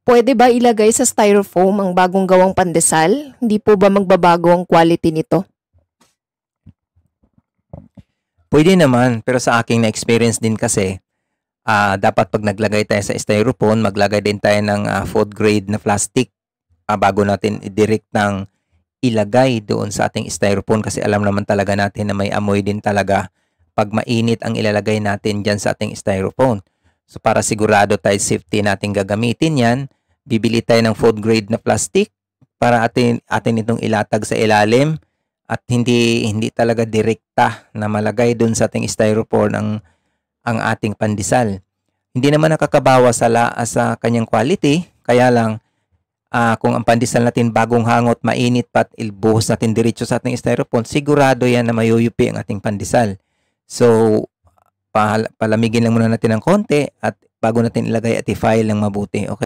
Pwede ba ilagay sa styrofoam ang bagong gawang pandesal? Hindi po ba magbabago ang quality nito? Pwede naman, pero sa aking na-experience din kasi, dapat pag naglagay tayo sa styrofoam, maglagay din tayo ng food grade na plastic bago natin i-direct ng ilagay doon sa ating styrofoam kasi alam naman talaga natin na may amoy din talaga pag mainit ang ilalagay natin dyan sa ating styrofoam. So para sigurado tayo safety natin gagamitin yan, bibili tayo ng food grade na plastic para atin itong ilatag sa ilalim at hindi talaga direkta na malagay doon sa ating styrofoam ang ating pandesal. Hindi naman nakakabawas sa kanyang quality, kaya lang kung ang pandesal natin bagong hangot, mainit pa at ilbuhos natin diretso sa ating styrofoam, sigurado yan na mayuyupi ang ating pandesal. So, palamigin lang muna natin ng konti at bago natin ilagay at i-file ng mabuti. Okay?